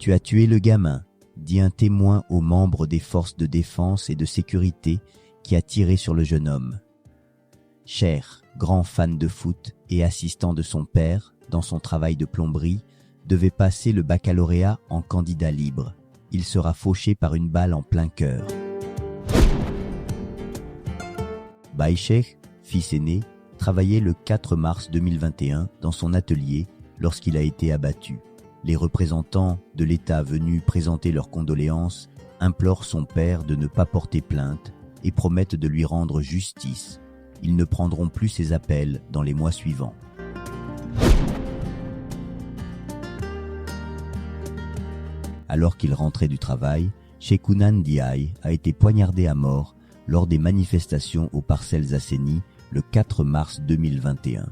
Tu as tué le gamin, dit un témoin aux membres des forces de défense et de sécurité qui a tiré sur le jeune homme. Cher, grand fan de foot et assistant de son père dans son travail de plomberie, devait passer le baccalauréat en candidat libre. Il sera fauché par une balle en plein cœur. Baïchek, fils aîné, travaillait le 4 mars 2021 dans son atelier lorsqu'il a été abattu. Les représentants de l'État venus présenter leurs condoléances implorent son père de ne pas porter plainte et promettent de lui rendre justice. Ils ne prendront plus ses appels dans les mois suivants. Alors qu'il rentrait du travail, Shekounan Ndiaye a été poignardé à mort lors des manifestations aux Parcelles Assainies le 4 mars 2021.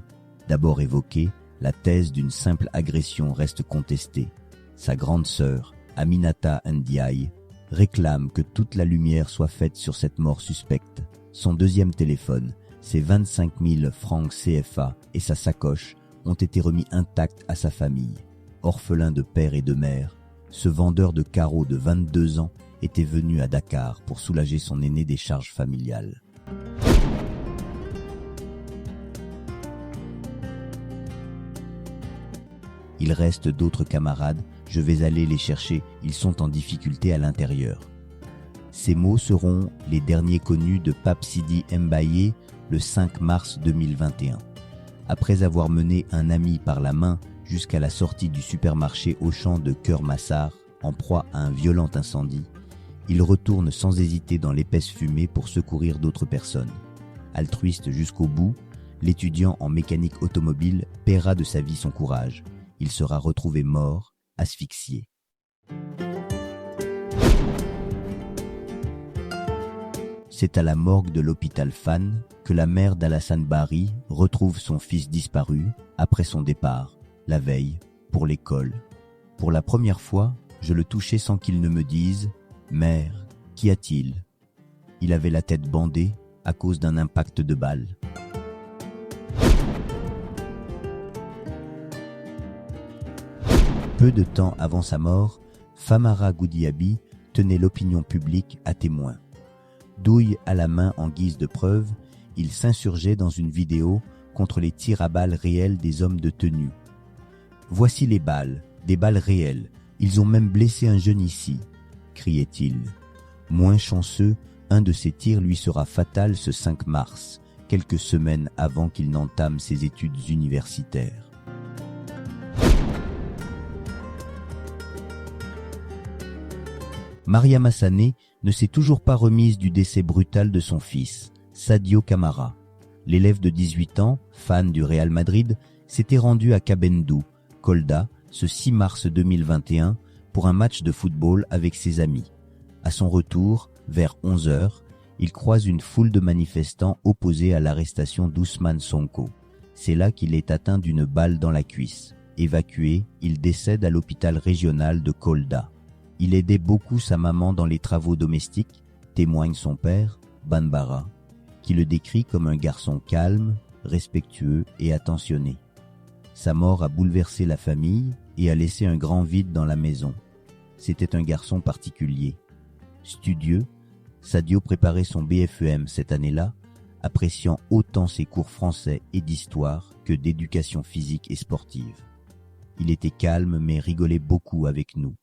D'abord évoquée, la thèse d'une simple agression reste contestée. Sa grande sœur, Aminata Ndiaye, réclame que toute la lumière soit faite sur cette mort suspecte. Son deuxième téléphone, ses 25 000 francs CFA et sa sacoche ont été remis intacts à sa famille. Orphelin de père et de mère, ce vendeur de carreaux de 22 ans était venu à Dakar pour soulager son aîné des charges familiales. Il reste d'autres camarades, je vais aller les chercher, ils sont en difficulté à l'intérieur. Ces mots seront les derniers connus de Pape Sidi Mbaye le 5 mars 2021. Après avoir mené un ami par la main jusqu'à la sortie du supermarché Auchan de Keur Massar, en proie à un violent incendie, il retourne sans hésiter dans l'épaisse fumée pour secourir d'autres personnes. Altruiste jusqu'au bout, l'étudiant en mécanique automobile paiera de sa vie son courage. Il sera retrouvé mort, asphyxié. C'est à la morgue de l'hôpital Fann que la mère d'Alassane Bari retrouve son fils disparu après son départ, la veille, pour l'école. Pour la première fois, je le touchais sans qu'il ne me dise « Mère, qu'y a-t-il » Il avait la tête bandée à cause d'un impact de balle. Peu de temps avant sa mort, Famara Goudiaby tenait l'opinion publique à témoin. Douille à la main en guise de preuve, il s'insurgeait dans une vidéo contre les tirs à balles réels des hommes de tenue. « Voici les balles, des balles réelles, ils ont même blessé un jeune ici », criait-il. Moins chanceux, un de ces tirs lui sera fatal ce 5 mars, quelques semaines avant qu'il n'entame ses études universitaires. Mariama Sané ne s'est toujours pas remise du décès brutal de son fils, Sadio Camara. L'élève de 18 ans, fan du Real Madrid, s'était rendu à Kabendou, Kolda, ce 6 mars 2021 pour un match de football avec ses amis. À son retour, vers 11h, il croise une foule de manifestants opposés à l'arrestation d'Ousmane Sonko. C'est là qu'il est atteint d'une balle dans la cuisse. Évacué, il décède à l'hôpital régional de Kolda. Il aidait beaucoup sa maman dans les travaux domestiques, témoigne son père, Banbara, qui le décrit comme un garçon calme, respectueux et attentionné. Sa mort a bouleversé la famille et a laissé un grand vide dans la maison. C'était un garçon particulier. Studieux, Sadio préparait son BFEM cette année-là, appréciant autant ses cours français et d'histoire que d'éducation physique et sportive. Il était calme mais rigolait beaucoup avec nous,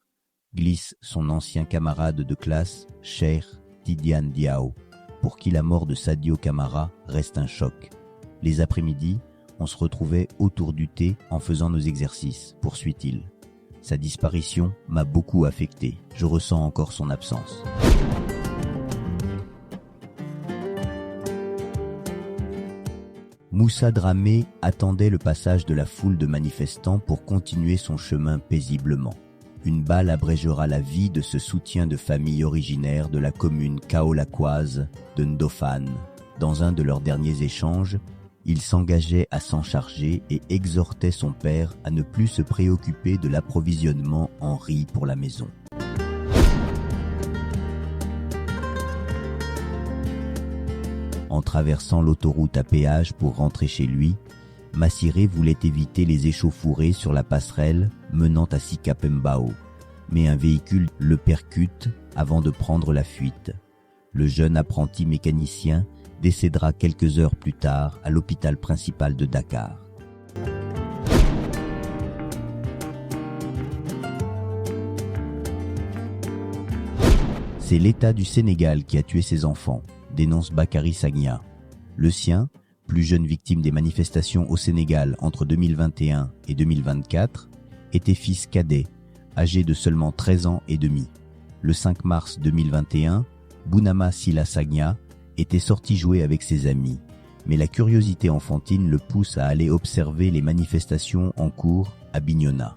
glisse son ancien camarade de classe, Cheikh Tidiane Diao, pour qui la mort de Sadio Camara reste un choc. Les après-midi, on se retrouvait autour du thé en faisant nos exercices, poursuit-il. Sa disparition m'a beaucoup affecté, je ressens encore son absence. Moussa Dramé attendait le passage de la foule de manifestants pour continuer son chemin paisiblement. Une balle abrégera la vie de ce soutien de famille originaire de la commune kaolakoise de Ndofane. Dans un de leurs derniers échanges, il s'engageait à s'en charger et exhortait son père à ne plus se préoccuper de l'approvisionnement en riz pour la maison. En traversant l'autoroute à péage pour rentrer chez lui, Massiré voulait éviter les échauffourées sur la passerelle menant à Sicap Mbao. mais un véhicule le percute avant de prendre la fuite. Le jeune apprenti mécanicien décédera quelques heures plus tard à l'hôpital principal de Dakar. C'est l'État du Sénégal qui a tué ses enfants, dénonce Bakary Sagna. Le sien, plus jeune victime des manifestations au Sénégal entre 2021 et 2024, était fils cadet, âgé de seulement 13 ans et demi. Le 5 mars 2021, Bounama Sila Sagna était sorti jouer avec ses amis, mais la curiosité enfantine le pousse à aller observer les manifestations en cours à Bignona.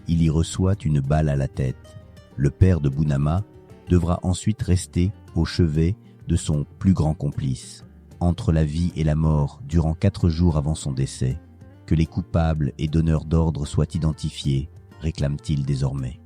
Il y reçoit une balle à la tête. Le père de Bounama devra ensuite rester au chevet de son plus grand complice, entre la vie et la mort durant 4 jours avant son décès. Que les coupables et donneurs d'ordre soient identifiés, réclame-t-il désormais.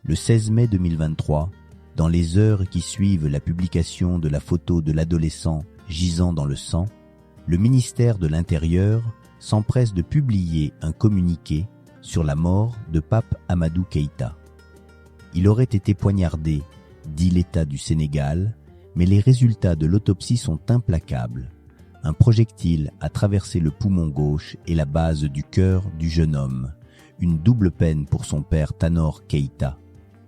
Le 16 mai 2023, dans les heures qui suivent la publication de la photo de l'adolescent gisant dans le sang, le ministère de l'Intérieur s'empresse de publier un communiqué sur la mort de Pape Amadou Keïta. Il aurait été poignardé, dit l'État du Sénégal, mais les résultats de l'autopsie sont implacables. Un projectile a traversé le poumon gauche et la base du cœur du jeune homme. Une double peine pour son père Tanor Keïta,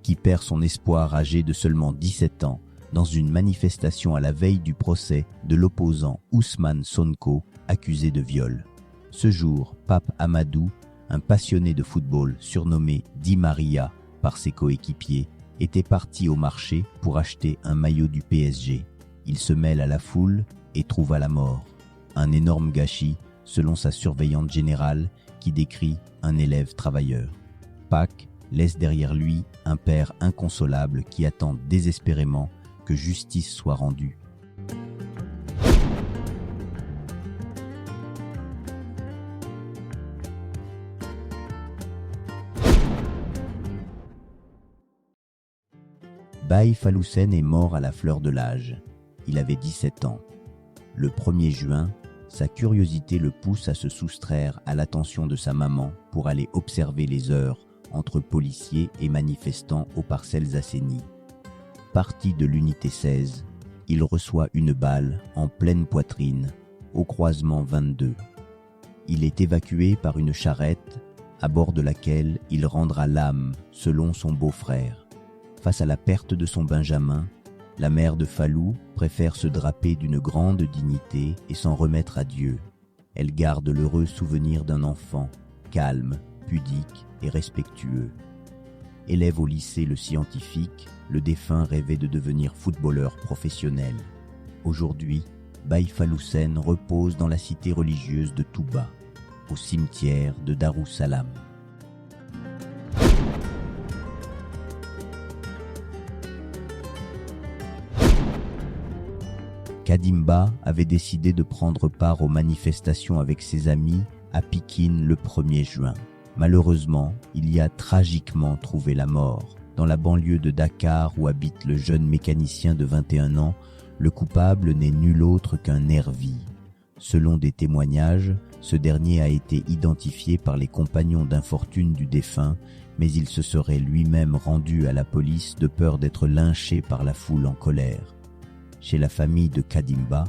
qui perd son espoir âgé de seulement 17 ans dans une manifestation à la veille du procès de l'opposant Ousmane Sonko, accusé de viol. Ce jour, Pape Amadou, un passionné de football surnommé Di Maria par ses coéquipiers, était parti au marché pour acheter un maillot du PSG. Il se mêle à la foule et trouva la mort. Un énorme gâchis, selon sa surveillante générale, qui décrit un élève travailleur. Pâques laisse derrière lui un père inconsolable qui attend désespérément que justice soit rendue. Baye Falousène est mort à la fleur de l'âge. Il avait 17 ans. Le 1er juin, sa curiosité le pousse à se soustraire à l'attention de sa maman pour aller observer les heures entre policiers et manifestants aux parcelles assainies. Parti de l'unité 16, il reçoit une balle en pleine poitrine, au croisement 22. Il est évacué par une charrette, à bord de laquelle il rendra l'âme, selon son beau-frère. Face à la perte de son Benjamin, la mère de Fallou préfère se draper d'une grande dignité et s'en remettre à Dieu. Elle garde l'heureux souvenir d'un enfant, calme, pudique et respectueux. Élève au lycée Le Scientifique, le défunt rêvait de devenir footballeur professionnel. Aujourd'hui, Baye Falousène repose dans la cité religieuse de Touba, au cimetière de Darussalam. Kadimba avait décidé de prendre part aux manifestations avec ses amis à Pikine le 1er juin. Malheureusement, il y a tragiquement trouvé la mort. Dans la banlieue de Dakar où habite le jeune mécanicien de 21 ans, le coupable n'est nul autre qu'un nervi. Selon des témoignages, ce dernier a été identifié par les compagnons d'infortune du défunt, mais il se serait lui-même rendu à la police de peur d'être lynché par la foule en colère. Chez la famille de Kadimba,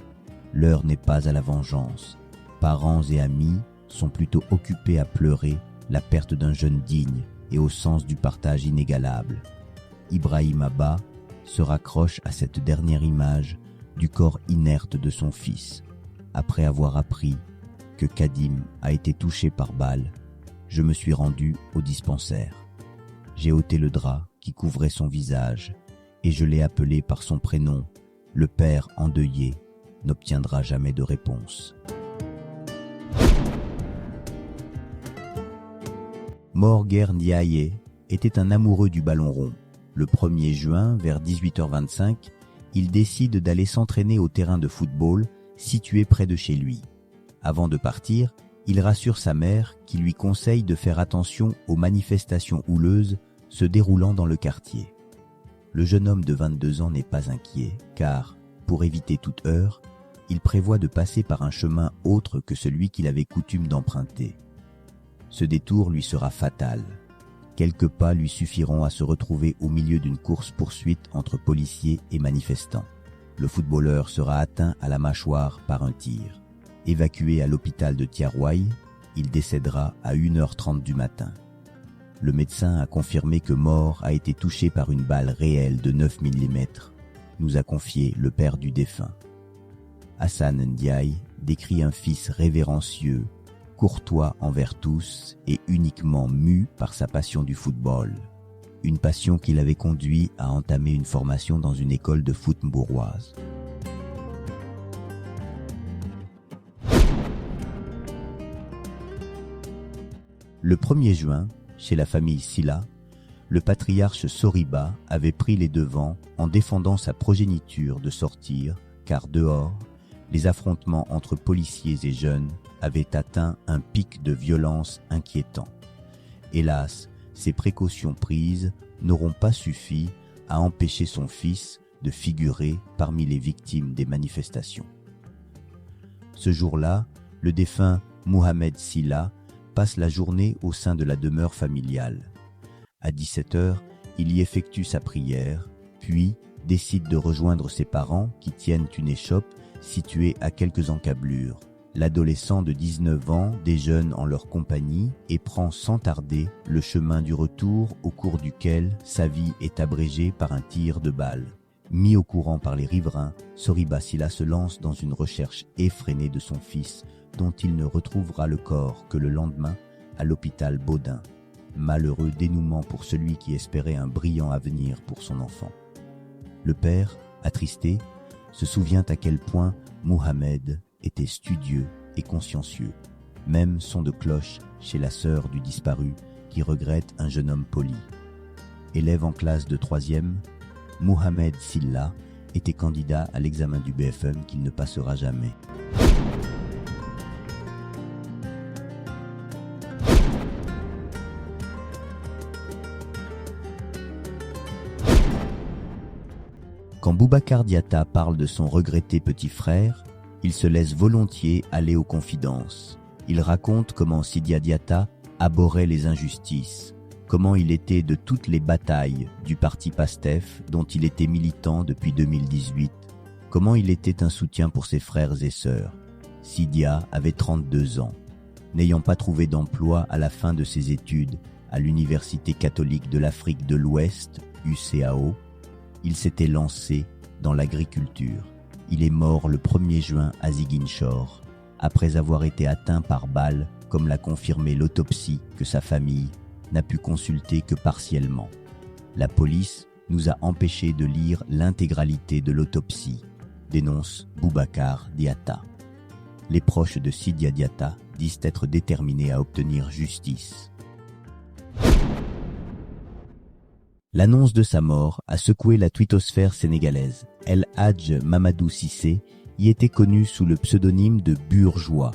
l'heure n'est pas à la vengeance. Parents et amis sont plutôt occupés à pleurer la perte d'un jeune digne et au sens du partage inégalable. Ibrahim Abba se raccroche à cette dernière image du corps inerte de son fils. Après avoir appris que Kadim a été touché par balle, je me suis rendu au dispensaire. J'ai ôté le drap qui couvrait son visage et je l'ai appelé par son prénom. Le père endeuillé n'obtiendra jamais de réponse. Morguer Ndiaye était un amoureux du ballon rond. Le 1er juin, vers 18h25, il décide d'aller s'entraîner au terrain de football situé près de chez lui. Avant de partir, il rassure sa mère qui lui conseille de faire attention aux manifestations houleuses se déroulant dans le quartier. Le jeune homme de 22 ans n'est pas inquiet car, pour éviter toute heure, il prévoit de passer par un chemin autre que celui qu'il avait coutume d'emprunter. Ce détour lui sera fatal. Quelques pas lui suffiront à se retrouver au milieu d'une course-poursuite entre policiers et manifestants. Le footballeur sera atteint à la mâchoire par un tir. Évacué à l'hôpital de Thiaroye, il décédera à 1h30 du matin. Le médecin a confirmé que Mort a été touché par une balle réelle de 9 mm, nous a confié le père du défunt. Hassan Ndiaye décrit un fils révérencieux, courtois envers tous et uniquement mu par sa passion du football. Une passion qui l'avait conduit à entamer une formation dans une école de foot mbouroise. Le 1er juin, chez la famille Silla, le patriarche Soriba avait pris les devants en défendant sa progéniture de sortir, car dehors, les affrontements entre policiers et jeunes avaient atteint un pic de violence inquiétant. Hélas, ces précautions prises n'auront pas suffi à empêcher son fils de figurer parmi les victimes des manifestations. Ce jour-là, le défunt Mohamed Silla passe la journée au sein de la demeure familiale. À 17h, il y effectue sa prière, puis décide de rejoindre ses parents qui tiennent une échoppe située à quelques encablures. L'adolescent de 19 ans déjeune en leur compagnie et prend sans tarder le chemin du retour au cours duquel sa vie est abrégée par un tir de balle. Mis au courant par les riverains, Soriba Silla se lance dans une recherche effrénée de son fils dont il ne retrouvera le corps que le lendemain à l'hôpital Baudin. Malheureux dénouement pour celui qui espérait un brillant avenir pour son enfant. Le père, attristé, se souvient à quel point Mohamed était studieux et consciencieux. Même son de cloche chez la sœur du disparu qui regrette un jeune homme poli. Élève en classe de 3e, Mohamed Silla était candidat à l'examen du BFM qu'il ne passera jamais. Quand Boubacar Diatta parle de son regretté petit frère, il se laisse volontiers aller aux confidences. Il raconte comment Sidia Diatta abhorrait les injustices, comment il était de toutes les batailles du parti PASTEF dont il était militant depuis 2018, comment il était un soutien pour ses frères et sœurs. Sidia avait 32 ans. N'ayant pas trouvé d'emploi à la fin de ses études à l'Université catholique de l'Afrique de l'Ouest, UCAO, il s'était lancé dans l'agriculture. Il est mort le 1er juin à Ziguinchor, après avoir été atteint par balle, comme l'a confirmé l'autopsie que sa famille n'a pu consulter que partiellement. La police nous a empêchés de lire l'intégralité de l'autopsie, dénonce Boubacar Diatta. Les proches de Sidia Diatta disent être déterminés à obtenir justice. L'annonce de sa mort a secoué la twittosphère sénégalaise. El Hadj Mamadou Cissé y était connu sous le pseudonyme de Bourgeois.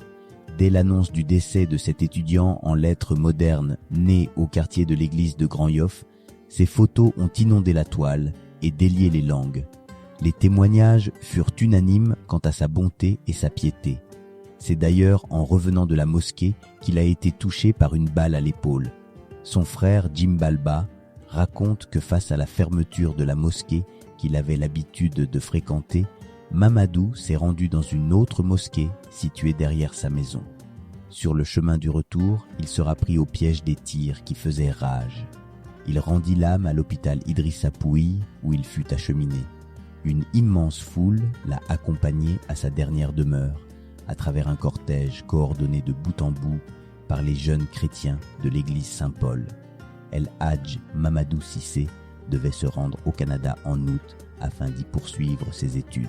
Dès l'annonce du décès de cet étudiant en lettres modernes né au quartier de l'église de Grand Yoff, ses photos ont inondé la toile et délié les langues. Les témoignages furent unanimes quant à sa bonté et sa piété. C'est d'ailleurs en revenant de la mosquée qu'il a été touché par une balle à l'épaule. Son frère Jim Balba raconte que face à la fermeture de la mosquée qu'il avait l'habitude de fréquenter, Mamadou s'est rendu dans une autre mosquée située derrière sa maison. Sur le chemin du retour, il sera pris au piège des tirs qui faisaient rage. Il rendit l'âme à l'hôpital Idrissa Pouye où il fut acheminé. Une immense foule l'a accompagné à sa dernière demeure, à travers un cortège coordonné de bout en bout par les jeunes chrétiens de l'église Saint-Paul. El Hadj Mamadou Cissé devait se rendre au Canada en août afin d'y poursuivre ses études.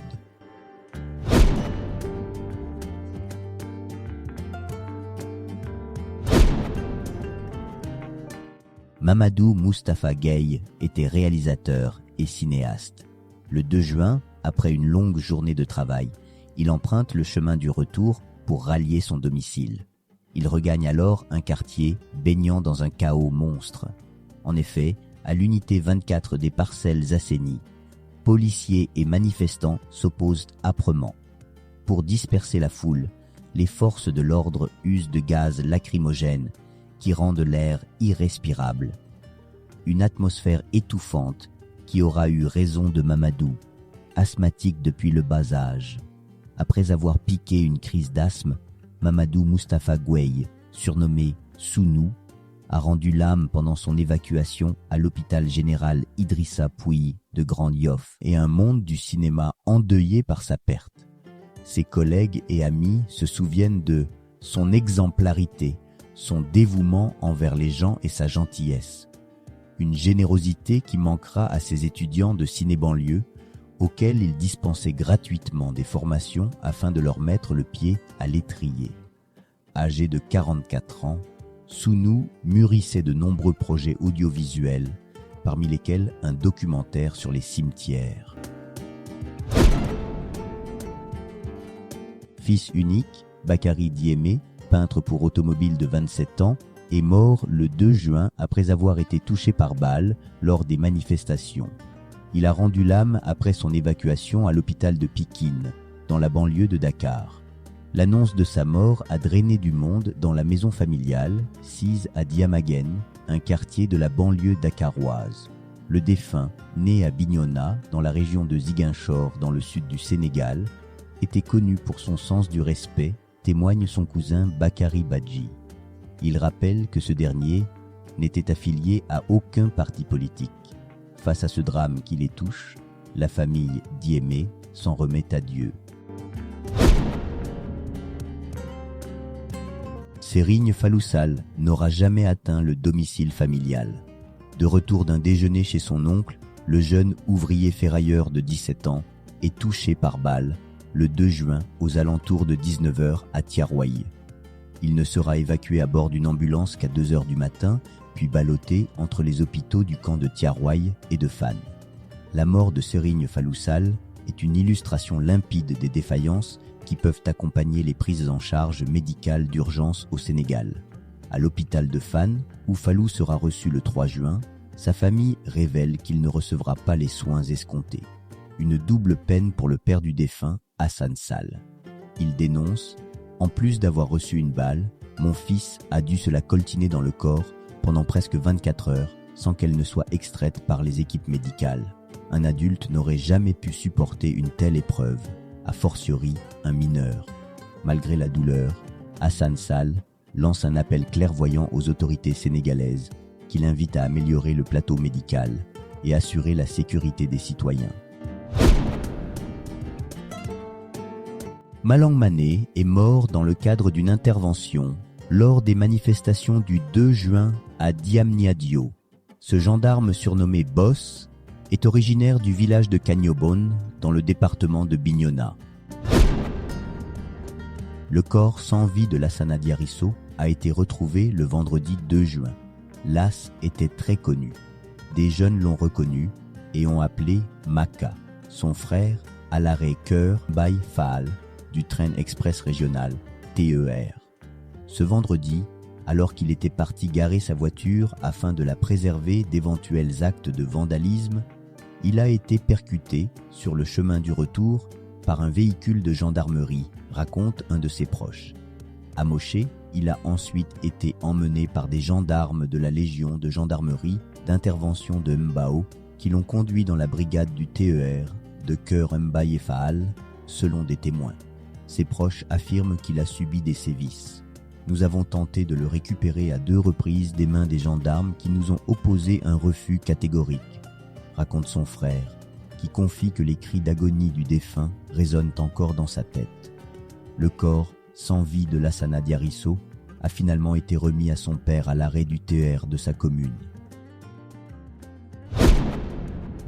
Mamadou Moustapha Gueye était réalisateur et cinéaste. Le 2 juin, après une longue journée de travail, il emprunte le chemin du retour pour rallier son domicile. Il regagne alors un quartier baignant dans un chaos monstre. En effet, à l'unité 24 des Parcelles Assainies, policiers et manifestants s'opposent âprement. Pour disperser la foule, les forces de l'ordre usent de gaz lacrymogène qui rendent l'air irrespirable. Une atmosphère étouffante qui aura eu raison de Mamadou, asthmatique depuis le bas âge. Après avoir piqué une crise d'asthme, Mamadou Moustapha Gueye, surnommé Sounou, a rendu l'âme pendant son évacuation à l'hôpital général Idrissa Pouye de Grand Yoff et un monde du cinéma endeuillé par sa perte. Ses collègues et amis se souviennent de son exemplarité, son dévouement envers les gens et sa gentillesse. Une générosité qui manquera à ses étudiants de ciné-banlieue auxquels il dispensait gratuitement des formations afin de leur mettre le pied à l'étrier. Âgé de 44 ans, Sounou mûrissait de nombreux projets audiovisuels, parmi lesquels un documentaire sur les cimetières. Fils unique, Bakary Diémé, peintre pour automobile de 27 ans, est mort le 2 juin après avoir été touché par balle lors des manifestations. Il a rendu l'âme après son évacuation à l'hôpital de Pikine, dans la banlieue de Dakar. L'annonce de sa mort a drainé du monde dans la maison familiale, sise à Diamaguène, un quartier de la banlieue dakaroise. Le défunt, né à Bignona, dans la région de Ziguinchor, dans le sud du Sénégal, était connu pour son sens du respect, témoigne son cousin Bakary Badji. Il rappelle que ce dernier n'était affilié à aucun parti politique. Face à ce drame qui les touche, la famille Diémé s'en remet à Dieu. Serigne Falloussal n'aura jamais atteint le domicile familial. De retour d'un déjeuner chez son oncle, le jeune ouvrier ferrailleur de 17 ans est touché par balle le 2 juin aux alentours de 19h à Thiaroye. Il ne sera évacué à bord d'une ambulance qu'à 2h du matin, puis ballotté entre les hôpitaux du camp de Thiaroye et de Fannes. La mort de Serigne Falloussal est une illustration limpide des défaillances qui peuvent accompagner les prises en charge médicales d'urgence au Sénégal. À l'hôpital de Fannes, où Fallou sera reçu le 3 juin, sa famille révèle qu'il ne recevra pas les soins escomptés. Une double peine pour le père du défunt, Hassan Sall. Il dénonce « En plus d'avoir reçu une balle, mon fils a dû se la coltiner dans le corps pendant presque 24 heures sans qu'elle ne soit extraite par les équipes médicales. Un adulte n'aurait jamais pu supporter une telle épreuve, a fortiori un mineur. » Malgré la douleur, Hassan Sall lance un appel clairvoyant aux autorités sénégalaises qui l'invite à améliorer le plateau médical et assurer la sécurité des citoyens. Malang Mané est mort dans le cadre d'une intervention lors des manifestations du 2 juin à Diamniadio. Ce gendarme surnommé Boss est originaire du village de Cagnobon dans le département de Bignona. Le corps sans vie de Lassana Diarisso a été retrouvé le vendredi 2 juin. L'As était très connu. Des jeunes l'ont reconnu et ont appelé Maka, son frère, à l'arrêt Cœur Baye Fall du train express régional TER. Ce vendredi, alors qu'il était parti garer sa voiture afin de la préserver d'éventuels actes de vandalisme, il a été percuté sur le chemin du retour par un véhicule de gendarmerie, raconte un de ses proches. Amoché, il a ensuite été emmené par des gendarmes de la Légion de gendarmerie d'intervention de Mbao qui l'ont conduit dans la brigade du TER de Cœur Mbaye Fall, selon des témoins. Ses proches affirment qu'il a subi des sévices. Nous avons tenté de le récupérer à 2 reprises des mains des gendarmes qui nous ont opposé un refus catégorique, raconte son frère, qui confie que les cris d'agonie du défunt résonnent encore dans sa tête. Le corps, sans vie de Lassana Diarisso, a finalement été remis à son père à l'arrêt du TER de sa commune.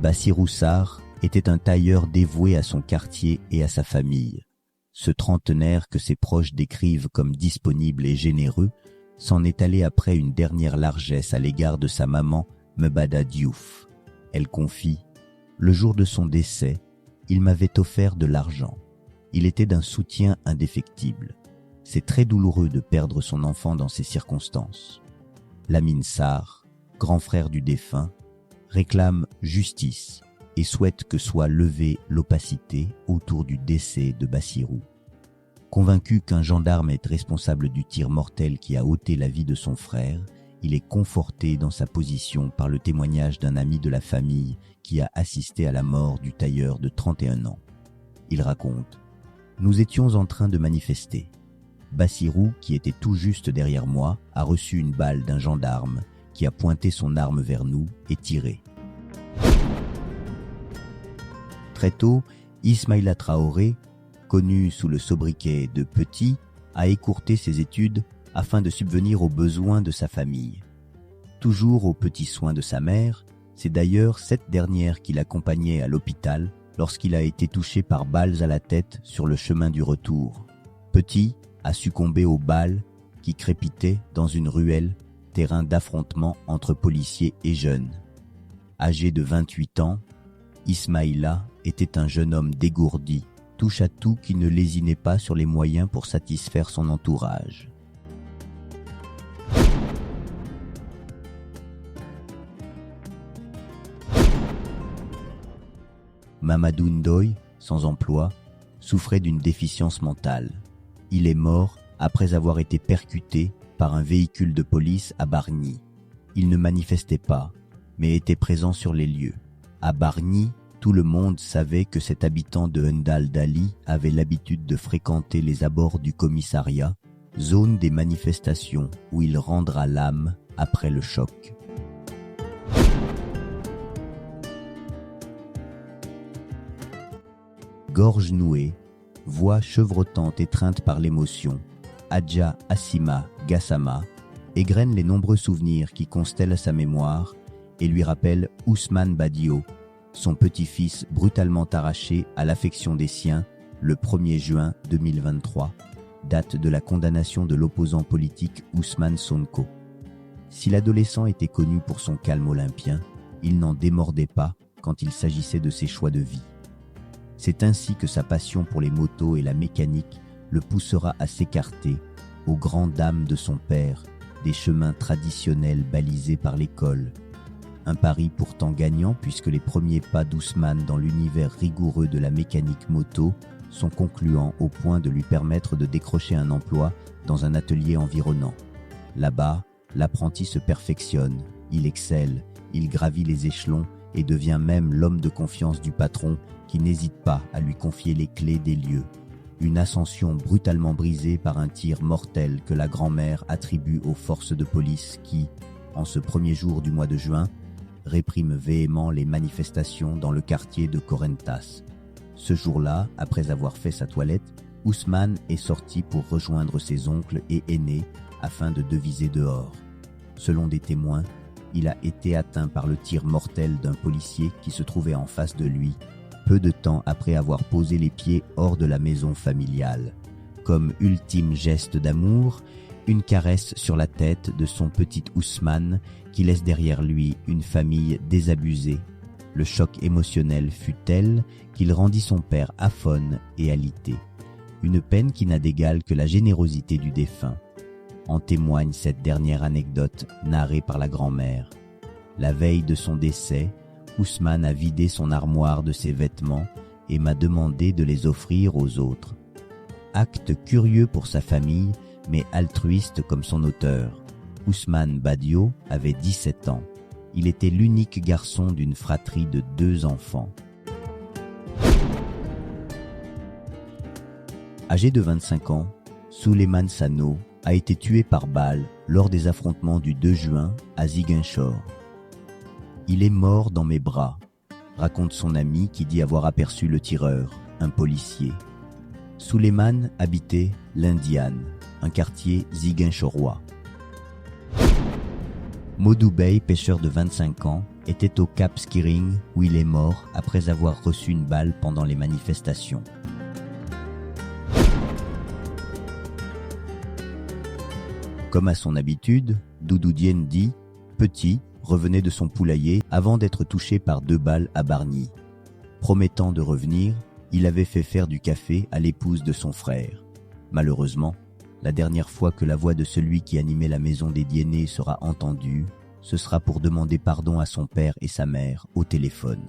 Bassirou Sarr était un tailleur dévoué à son quartier et à sa famille. Ce trentenaire que ses proches décrivent comme disponible et généreux s'en est allé après une dernière largesse à l'égard de sa maman Mbada Diouf. Elle confie « Le jour de son décès, il m'avait offert de l'argent. Il était d'un soutien indéfectible. C'est très douloureux de perdre son enfant dans ces circonstances. » Lamine Sarr, grand frère du défunt, réclame justice et souhaite que soit levée l'opacité autour du décès de Bassirou. Convaincu qu'un gendarme est responsable du tir mortel qui a ôté la vie de son frère, il est conforté dans sa position par le témoignage d'un ami de la famille qui a assisté à la mort du tailleur de 31 ans. Il raconte « Nous étions en train de manifester. Bassirou, qui était tout juste derrière moi, a reçu une balle d'un gendarme qui a pointé son arme vers nous et tiré. » Très tôt, Ismaïla Traoré, connu sous le sobriquet de Petit, a écourté ses études afin de subvenir aux besoins de sa famille. Toujours aux petits soins de sa mère, c'est d'ailleurs cette dernière qui l'accompagnait à l'hôpital lorsqu'il a été touché par balles à la tête sur le chemin du retour. Petit a succombé aux balles qui crépitaient dans une ruelle, terrain d'affrontement entre policiers et jeunes. Âgé de 28 ans, Ismaïla était un jeune homme dégourdi, touche-à-tout qui ne lésinait pas sur les moyens pour satisfaire son entourage. Mamadou Ndoye, sans emploi, souffrait d'une déficience mentale. Il est mort après avoir été percuté par un véhicule de police à Bargny. Il ne manifestait pas, mais était présent sur les lieux. À Bargny, tout le monde savait que cet habitant de Ndal Dali avait l'habitude de fréquenter les abords du commissariat, zone des manifestations où il rendra l'âme après le choc. Gorge nouée, voix chevrotante étreinte par l'émotion, Adja Assima Gassama égrène les nombreux souvenirs qui constellent sa mémoire et lui rappelle Ousmane Badio, son petit-fils brutalement arraché à l'affection des siens le 1er juin 2023, date de la condamnation de l'opposant politique Ousmane Sonko. Si l'adolescent était connu pour son calme olympien, il n'en démordait pas quand il s'agissait de ses choix de vie. C'est ainsi que sa passion pour les motos et la mécanique le poussera à s'écarter, aux grandes dames de son père, des chemins traditionnels balisés par l'école. Un pari pourtant gagnant puisque les premiers pas d'Ousmane dans l'univers rigoureux de la mécanique moto sont concluants au point de lui permettre de décrocher un emploi dans un atelier environnant. Là-bas, l'apprenti se perfectionne, il excelle, il gravit les échelons et devient même l'homme de confiance du patron qui n'hésite pas à lui confier les clés des lieux. Une ascension brutalement brisée par un tir mortel que la grand-mère attribue aux forces de police qui, en ce premier jour du mois de juin, répriment véhément les manifestations dans le quartier de Correntas. Ce jour-là, après avoir fait sa toilette, Ousmane est sorti pour rejoindre ses oncles et aînés afin de deviser dehors. Selon des témoins, il a été atteint par le tir mortel d'un policier qui se trouvait en face de lui, peu de temps après avoir posé les pieds hors de la maison familiale. Comme ultime geste d'amour, une caresse sur la tête de son petit Ousmane qui laisse derrière lui une famille désabusée. Le choc émotionnel fut tel qu'il rendit son père aphone et alité. Une peine qui n'a d'égal que la générosité du défunt. En témoigne cette dernière anecdote narrée par la grand-mère. La veille de son décès, Ousmane a vidé son armoire de ses vêtements et m'a demandé de les offrir aux autres. Acte curieux pour sa famille, mais altruiste comme son auteur. Ousmane Badio avait 17 ans. Il était l'unique garçon d'une fratrie de 2 enfants. Âgé de 25 ans, Souleymane Sano a été tué par balle lors des affrontements du 2 juin à Ziguinchor. « Il est mort dans mes bras », raconte son ami qui dit avoir aperçu le tireur, un policier. Souleymane habitait l'Indiane, un quartier ziguinchorois. Modou Bey, pêcheur de 25 ans, était au Cap Skirring où il est mort après avoir reçu une balle pendant les manifestations. Comme à son habitude, Doudou Diène dit « Petit » revenait de son poulailler avant d'être touché par 2 balles à Bargny. Promettant de revenir, il avait fait faire du café à l'épouse de son frère. Malheureusement, la dernière fois que la voix de celui qui animait la maison des Diennet sera entendue, ce sera pour demander pardon à son père et sa mère au téléphone.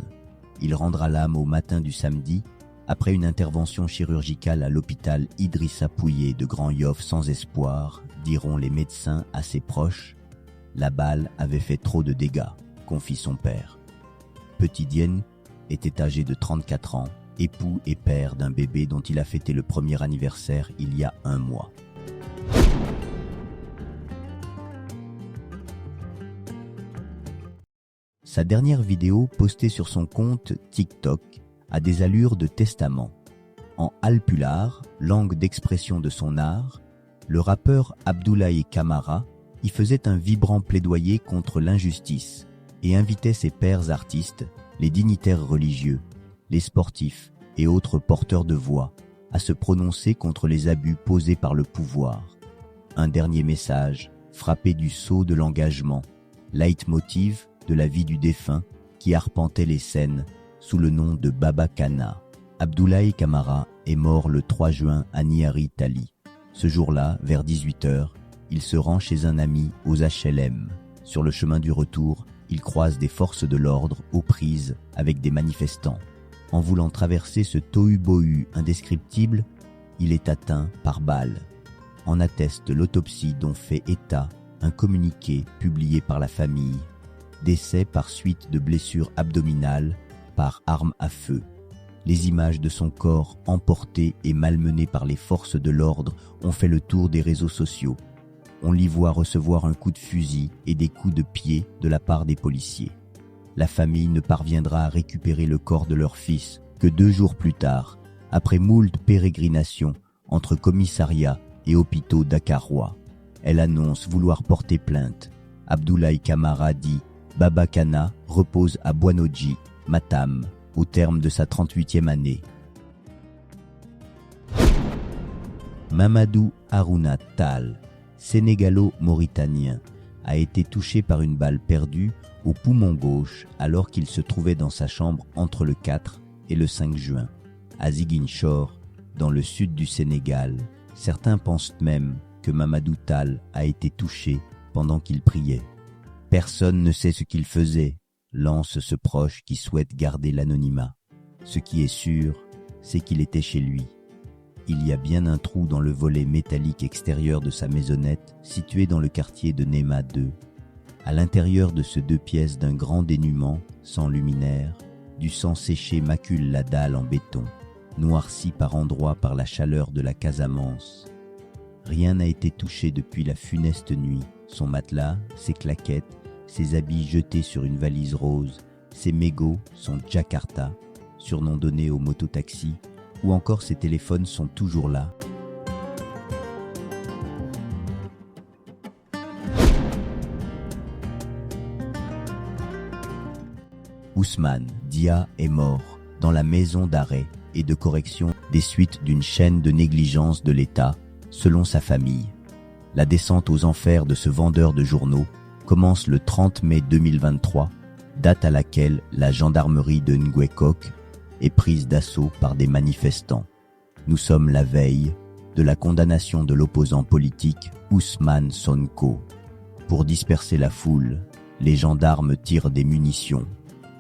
Il rendra l'âme au matin du samedi, après une intervention chirurgicale à l'hôpital Idrissa Pouillet de Grand Yoff sans espoir, diront les médecins à ses proches. La balle avait fait trop de dégâts, confie son père. Petit Diène était âgé de 34 ans, époux et père d'un bébé dont il a fêté le premier anniversaire il y a 1 mois. Sa dernière vidéo postée sur son compte TikTok a des allures de testament. En alpulaar, langue d'expression de son art, le rappeur Abdoulaye Camara y faisait un vibrant plaidoyer contre l'injustice et invitait ses pairs artistes, les dignitaires religieux, les sportifs et autres porteurs de voix à se prononcer contre les abus posés par le pouvoir. Un dernier message, frappé du sceau de l'engagement, leitmotiv de la vie du défunt qui arpentait les scènes sous le nom de Baba Kana. Abdoulaye Camara est mort le 3 juin à Niari Tali. Ce jour-là, vers 18h, il se rend chez un ami aux HLM. Sur le chemin du retour, il croise des forces de l'ordre aux prises avec des manifestants. En voulant traverser ce tohu-bohu indescriptible, il est atteint par balle. En atteste l'autopsie dont fait état un communiqué publié par la famille. Décès par suite de blessures abdominales par arme à feu. Les images de son corps emporté et malmené par les forces de l'ordre ont fait le tour des réseaux sociaux. On l'y voit recevoir un coup de fusil et des coups de pied de la part des policiers. La famille ne parviendra à récupérer le corps de leur fils que 2 jours plus tard, après moult pérégrinations entre commissariats et hôpitaux dakarois. Elle annonce vouloir porter plainte. Abdoulaye Camara dit « Baba Kana repose à Boinodji, Matam, au terme de sa 38e année. » Mamadou Harouna Tall, sénégalo-mauritanien, a été touché par une balle perdue au poumon gauche alors qu'il se trouvait dans sa chambre entre le 4 et le 5 juin. À Ziguinchor, dans le sud du Sénégal, certains pensent même que Mamadou Tall a été touché pendant qu'il priait. Personne ne sait ce qu'il faisait, lance ce proche qui souhaite garder l'anonymat. Ce qui est sûr, c'est qu'il était chez lui. Il y a bien un trou dans le volet métallique extérieur de sa maisonnette, située dans le quartier de Néma 2. À l'intérieur de ce 2 pièces d'un grand dénuement, sans luminaire, du sang séché macule la dalle en béton, noircie par endroits par la chaleur de la Casamance. Rien n'a été touché depuis la funeste nuit. Son matelas, ses claquettes, ses habits jetés sur une valise rose, ses mégots, son Jakarta, surnom donné au mototaxi, ou encore ses téléphones sont toujours là. Ousmane Dia est mort dans la maison d'arrêt et de correction des suites d'une chaîne de négligence de l'État, selon sa famille. La descente aux enfers de ce vendeur de journaux commence le 30 mai 2023, date à laquelle la gendarmerie de Nguekok est prise d'assaut par des manifestants. Nous sommes la veille de la condamnation de l'opposant politique Ousmane Sonko. Pour disperser la foule, les gendarmes tirent des munitions.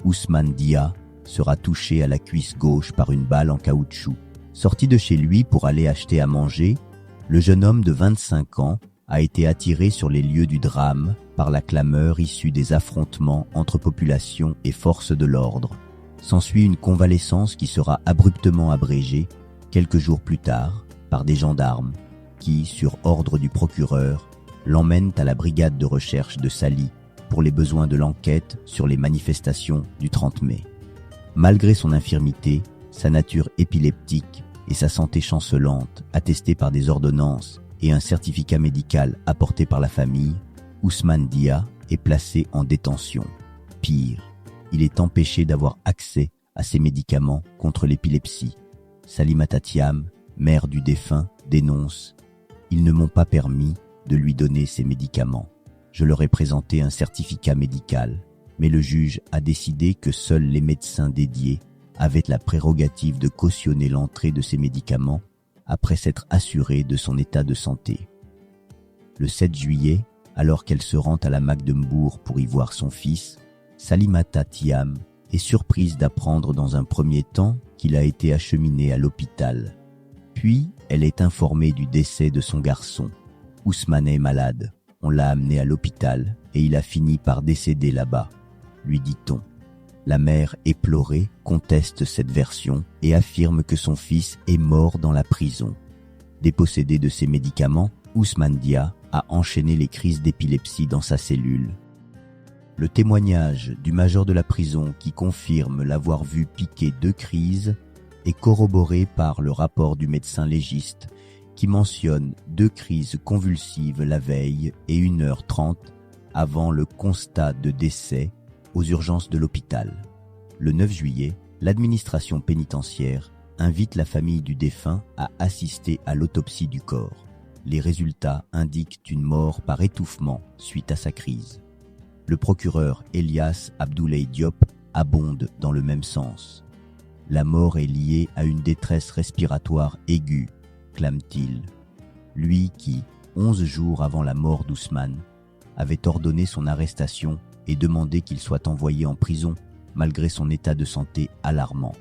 Ousmane Dia sera touché à la cuisse gauche par une balle en caoutchouc. Sorti de chez lui pour aller acheter à manger, le jeune homme de 25 ans a été attiré sur les lieux du drame par la clameur issue des affrontements entre population et forces de l'ordre. S'ensuit une convalescence qui sera abruptement abrégée quelques jours plus tard par des gendarmes qui, sur ordre du procureur, l'emmènent à la brigade de recherche de Sali pour les besoins de l'enquête sur les manifestations du 30 mai. Malgré son infirmité, sa nature épileptique et sa santé chancelante, attestée par des ordonnances et un certificat médical apporté par la famille, Ousmane Dia est placé en détention. Pire, il est empêché d'avoir accès à ses médicaments contre l'épilepsie. Salimata Thiam, mère du défunt, dénonce « Ils ne m'ont pas permis de lui donner ses médicaments. Je leur ai présenté un certificat médical, mais le juge a décidé que seuls les médecins dédiés avaient la prérogative de cautionner l'entrée de ces médicaments après s'être assurés de son état de santé. » Le 7 juillet, alors qu'elle se rend à la Magdebourg pour y voir son fils, Salimata Thiam est surprise d'apprendre dans un premier temps qu'il a été acheminé à l'hôpital. Puis, elle est informée du décès de son garçon. Ousmane est malade. On l'a amené à l'hôpital et il a fini par décéder là-bas, lui dit-on. La mère, éplorée, conteste cette version et affirme que son fils est mort dans la prison. Dépossédé de ses médicaments, Ousmane Dia a enchaîné les crises d'épilepsie dans sa cellule. Le témoignage du major de la prison qui confirme l'avoir vu piquer 2 crises est corroboré par le rapport du médecin légiste qui mentionne 2 crises convulsives la veille et 1h30 avant le constat de décès aux urgences de l'hôpital. Le 9 juillet, l'administration pénitentiaire invite la famille du défunt à assister à l'autopsie du corps. Les résultats indiquent une mort par étouffement suite à sa crise. Le procureur Elias Abdoulaye Diop abonde dans le même sens. La mort est liée à une détresse respiratoire aiguë, clame-t-il. Lui qui, 11 jours avant la mort d'Ousmane, avait ordonné son arrestation et demandé qu'il soit envoyé en prison malgré son état de santé alarmant.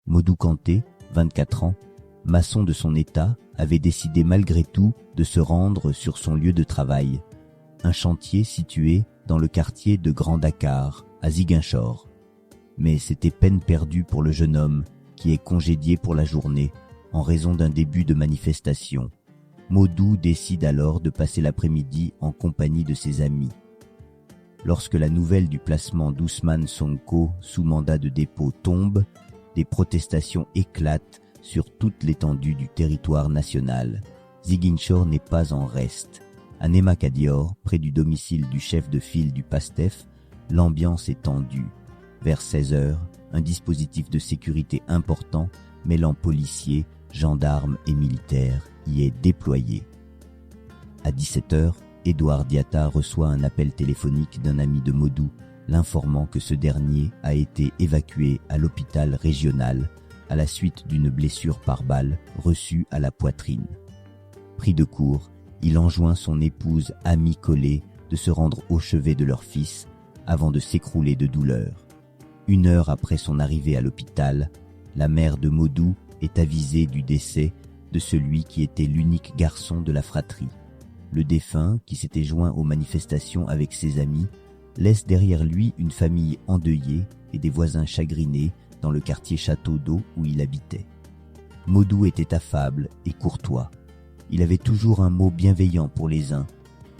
Modou Kanté, 24 ans, maçon de son état, avait décidé malgré tout de se rendre sur son lieu de travail, un chantier situé dans le quartier de Grand Dakar, à Ziguinchor. Mais c'était peine perdue pour le jeune homme qui est congédié pour la journée en raison d'un début de manifestation. Modou décide alors de passer l'après-midi en compagnie de ses amis. Lorsque la nouvelle du placement d'Ousmane Sonko sous mandat de dépôt tombe, des protestations éclatent sur toute l'étendue du territoire national. Ziguinchor n'est pas en reste. À Némacadior, près du domicile du chef de file du PASTEF, l'ambiance est tendue. Vers 16h, un dispositif de sécurité important mêlant policiers, gendarmes et militaires y est déployé. À 17h, Édouard Diatta reçoit un appel téléphonique d'un ami de Modou, l'informant que ce dernier a été évacué à l'hôpital régional à la suite d'une blessure par balle reçue à la poitrine. Pris de court, il enjoint son épouse Ami Collé de se rendre au chevet de leur fils avant de s'écrouler de douleur. 1 heure après son arrivée à l'hôpital, la mère de Modou est avisée du décès de celui qui était l'unique garçon de la fratrie. Le défunt, qui s'était joint aux manifestations avec ses amis, laisse derrière lui une famille endeuillée et des voisins chagrinés dans le quartier Château d'Eau où il habitait. Modou était affable et courtois. Il avait toujours un mot bienveillant pour les uns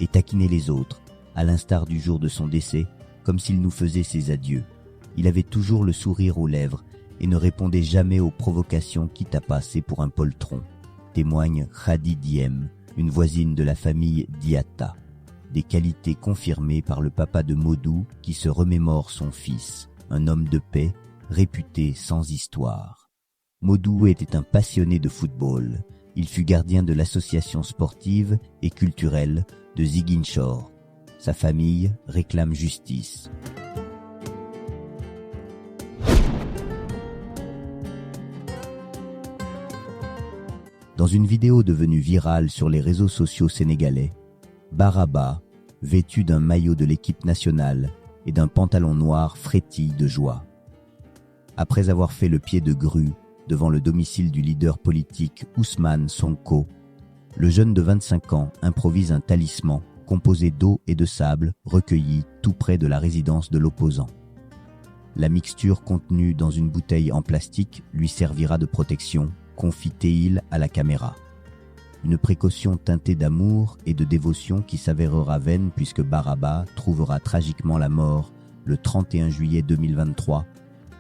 et taquinait les autres, à l'instar du jour de son décès, comme s'il nous faisait ses adieux. Il avait toujours le sourire aux lèvres et ne répondait jamais aux provocations quitte à passer pour un poltron, témoigne Khadi Diem, une voisine de la famille Diatta. Des qualités confirmées par le papa de Modou qui se remémore son fils, un homme de paix, réputé sans histoire. Modou était un passionné de football. Il fut gardien de l'association sportive et culturelle de Ziguinchor. Sa famille réclame justice. Dans une vidéo devenue virale sur les réseaux sociaux sénégalais, Baraba, vêtu d'un maillot de l'équipe nationale et d'un pantalon noir, frétille de joie. Après avoir fait le pied de grue devant le domicile du leader politique Ousmane Sonko, le jeune de 25 ans improvise un talisman composé d'eau et de sable recueilli tout près de la résidence de l'opposant. La mixture contenue dans une bouteille en plastique lui servira de protection, confie-t-il à la caméra. Une précaution teintée d'amour et de dévotion qui s'avérera vaine puisque Baraba trouvera tragiquement la mort le 31 juillet 2023,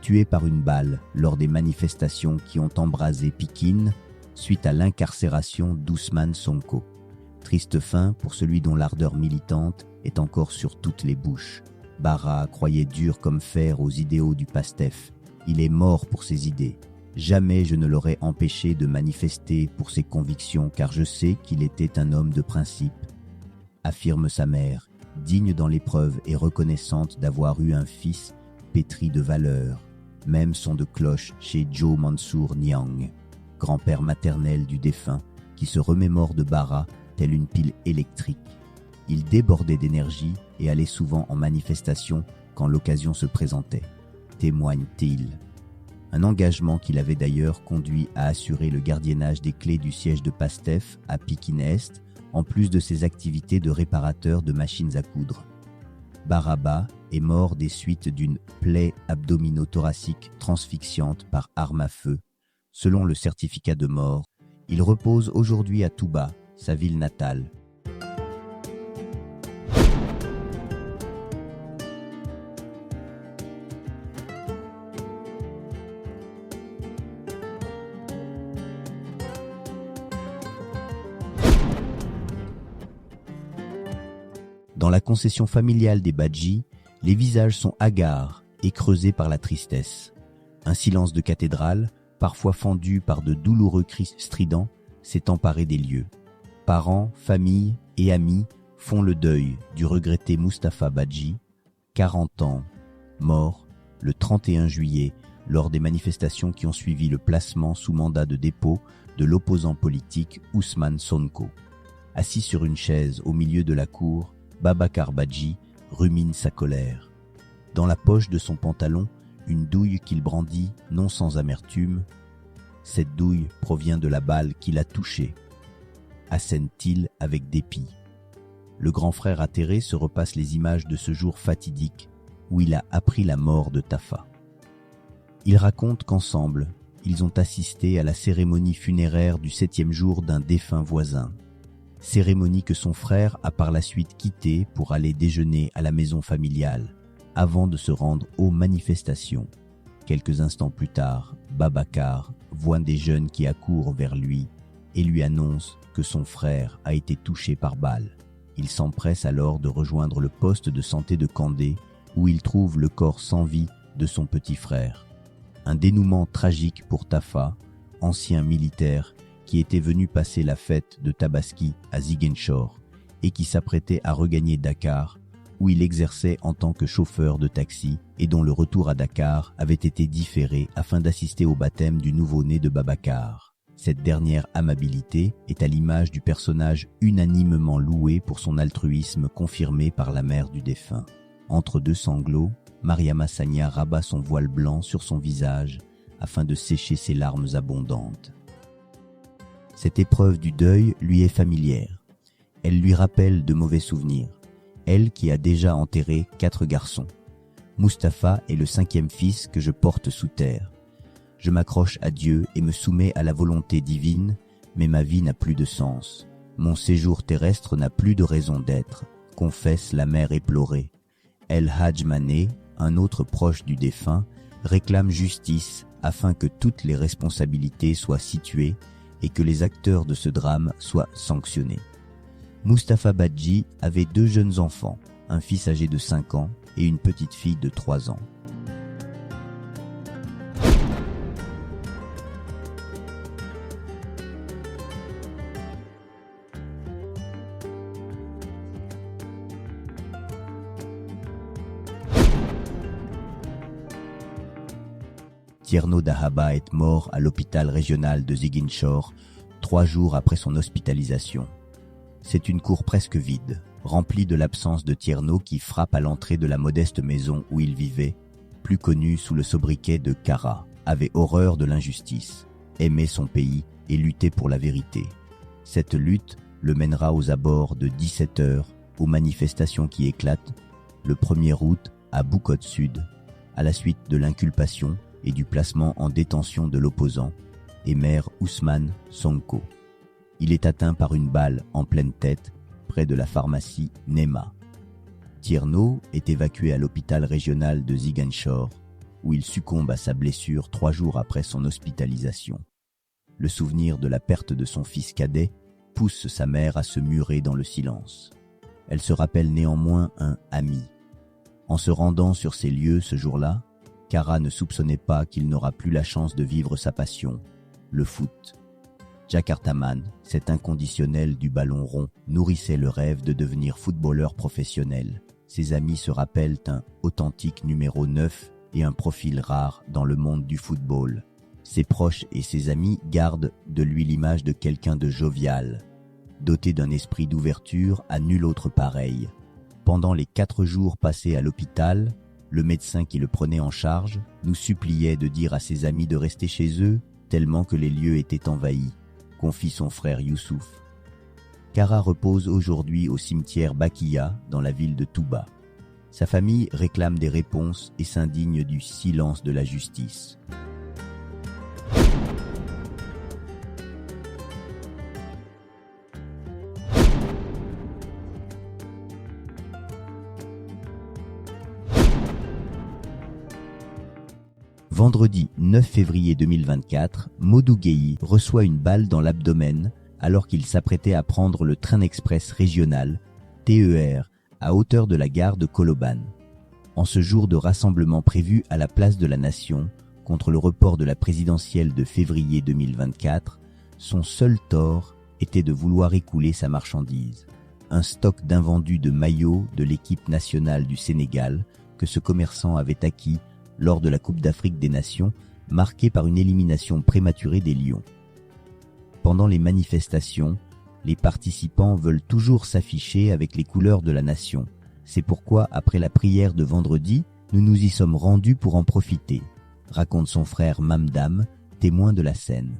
tué par une balle lors des manifestations qui ont embrasé Pikine, suite à l'incarcération d'Ousmane Sonko. Triste fin pour celui dont l'ardeur militante est encore sur toutes les bouches. Bara croyait dur comme fer aux idéaux du PASTEF. Il est mort pour ses idées. Jamais je ne l'aurais empêché de manifester pour ses convictions car je sais qu'il était un homme de principe, affirme sa mère, digne dans l'épreuve et reconnaissante d'avoir eu un fils pétri de valeurs. Même son de cloche chez Joe Mansour Niang, grand-père maternel du défunt, qui se remémore de Bara telle une pile électrique. Il débordait d'énergie et allait souvent en manifestation quand l'occasion se présentait, témoigne-t-il. Un engagement qui l'avait d'ailleurs conduit à assurer le gardiennage des clés du siège de PASTEF à Pékin-Est, en plus de ses activités de réparateur de machines à coudre. Baraba est mort des suites d'une plaie abdominothoracique transfixiante par arme à feu. Selon le certificat de mort, il repose aujourd'hui à Touba, sa ville natale. Dans la concession familiale des Badji, les visages sont hagards et creusés par la tristesse. Un silence de cathédrale, parfois fendu par de douloureux cris stridents, s'est emparé des lieux. Parents, familles et amis font le deuil du regretté Mustapha Badji, 40 ans, mort le 31 juillet lors des manifestations qui ont suivi le placement sous mandat de dépôt de l'opposant politique Ousmane Sonko. Assis sur une chaise au milieu de la cour, Babacar Badji rumine sa colère. Dans la poche de son pantalon, une douille qu'il brandit non sans amertume. Cette douille provient de la balle qui l'a touché, assène-t-il avec dépit. Le grand frère atterré se repasse les images de ce jour fatidique où il a appris la mort de Tafa. Ils racontent qu'ensemble, ils ont assisté à la cérémonie funéraire du 7e jour d'un défunt voisin. Cérémonie que son frère a par la suite quittée pour aller déjeuner à la maison familiale, avant de se rendre aux manifestations. Quelques instants plus tard, Babacar voit des jeunes qui accourent vers lui et lui annoncent que son frère a été touché par balle. Il s'empresse alors de rejoindre le poste de santé de Kandé, où il trouve le corps sans vie de son petit frère. Un dénouement tragique pour Tafa, ancien militaire, qui était venu passer la fête de Tabaski à Ziguinchor et qui s'apprêtait à regagner Dakar, où il exerçait en tant que chauffeur de taxi et dont le retour à Dakar avait été différé afin d'assister au baptême du nouveau-né de Babacar. Cette dernière amabilité est à l'image du personnage unanimement loué pour son altruisme confirmé par la mère du défunt. Entre deux sanglots, Mariama Sagna rabat son voile blanc sur son visage afin de sécher ses larmes abondantes. Cette épreuve du deuil lui est familière. Elle lui rappelle de mauvais souvenirs. Elle qui a déjà enterré 4 garçons. Mustapha est le 5e fils que je porte sous terre. Je m'accroche à Dieu et me soumets à la volonté divine, mais ma vie n'a plus de sens. Mon séjour terrestre n'a plus de raison d'être, confesse la mère éplorée. El Hadj Mané, un autre proche du défunt, réclame justice afin que toutes les responsabilités soient situées et que les acteurs de ce drame soient sanctionnés. Mustapha Badji avait 2 jeunes enfants, un fils âgé de 5 ans et une petite fille de 3 ans. Tierno Dahaba est mort à l'hôpital régional de Ziguinchor 3 jours après son hospitalisation. C'est une cour presque vide, remplie de l'absence de Tierno qui frappe à l'entrée de la modeste maison où il vivait, plus connu sous le sobriquet de Kara, avait horreur de l'injustice, aimait son pays et luttait pour la vérité. Cette lutte le mènera aux abords de 17 heures aux manifestations qui éclatent le 1er août à Bukot Sud, à la suite de l'inculpation et du placement en détention de l'opposant, Emer Ousmane Sonko. Il est atteint par une balle en pleine tête, près de la pharmacie Nema. Tierno est évacué à l'hôpital régional de Ziguinchor, où il succombe à sa blessure 3 jours après son hospitalisation. Le souvenir de la perte de son fils cadet pousse sa mère à se murer dans le silence. Elle se rappelle néanmoins un ami. En se rendant sur ces lieux ce jour-là, Kara ne soupçonnait pas qu'il n'aura plus la chance de vivre sa passion, le foot. Jakartaman, cet inconditionnel du ballon rond, nourrissait le rêve de devenir footballeur professionnel. Ses amis se rappellent un authentique numéro 9 et un profil rare dans le monde du football. Ses proches et ses amis gardent de lui l'image de quelqu'un de jovial, doté d'un esprit d'ouverture à nul autre pareil. Pendant les 4 jours passés à l'hôpital, le médecin qui le prenait en charge nous suppliait de dire à ses amis de rester chez eux tellement que les lieux étaient envahis, confie son frère Youssouf. Kara repose aujourd'hui au cimetière Bakia dans la ville de Touba. Sa famille réclame des réponses et s'indigne du silence de la justice. Vendredi 9 février 2024, Modou Gueye reçoit une balle dans l'abdomen alors qu'il s'apprêtait à prendre le train express régional, TER, à hauteur de la gare de Colobane. En ce jour de rassemblement prévu à la place de la Nation, contre le report de la présidentielle de février 2024, son seul tort était de vouloir écouler sa marchandise. Un stock d'invendus de maillots de l'équipe nationale du Sénégal que ce commerçant avait acquis lors de la Coupe d'Afrique des Nations, marquée par une élimination prématurée des Lions. Pendant les manifestations, les participants veulent toujours s'afficher avec les couleurs de la nation. C'est pourquoi, après la prière de vendredi, nous nous y sommes rendus pour en profiter, raconte son frère Mamdam, témoin de la scène.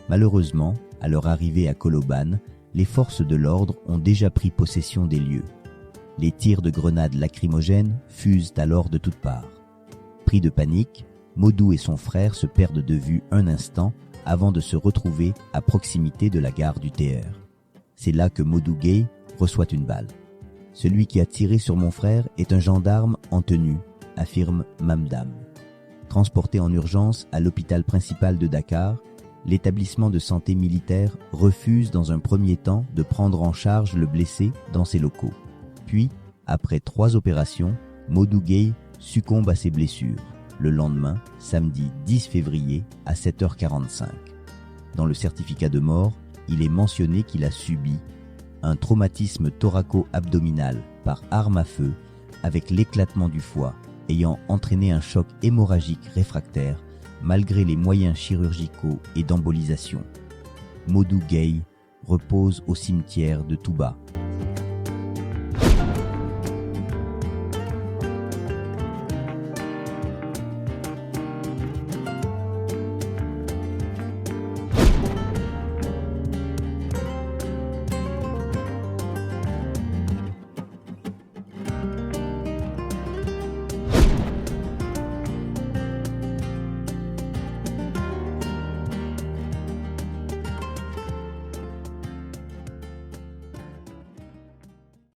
Malheureusement, à leur arrivée à Colobane, les forces de l'ordre ont déjà pris possession des lieux. Les tirs de grenades lacrymogènes fusent alors de toutes parts. Pris de panique, Modou et son frère se perdent de vue un instant avant de se retrouver à proximité de la gare du TER. C'est là que Modou Gueye reçoit une balle. Celui qui a tiré sur mon frère est un gendarme en tenue, affirme Mamdam. Transporté en urgence à l'hôpital principal de Dakar, l'établissement de santé militaire refuse dans un premier temps de prendre en charge le blessé dans ses locaux. Puis, après 3 opérations, Modou Gueye succombe à ses blessures, le lendemain, samedi 10 février à 7h45. Dans le certificat de mort, il est mentionné qu'il a subi un traumatisme thoraco-abdominal par arme à feu avec l'éclatement du foie, ayant entraîné un choc hémorragique réfractaire malgré les moyens chirurgicaux et d'embolisation. Modou Gueye repose au cimetière de Touba.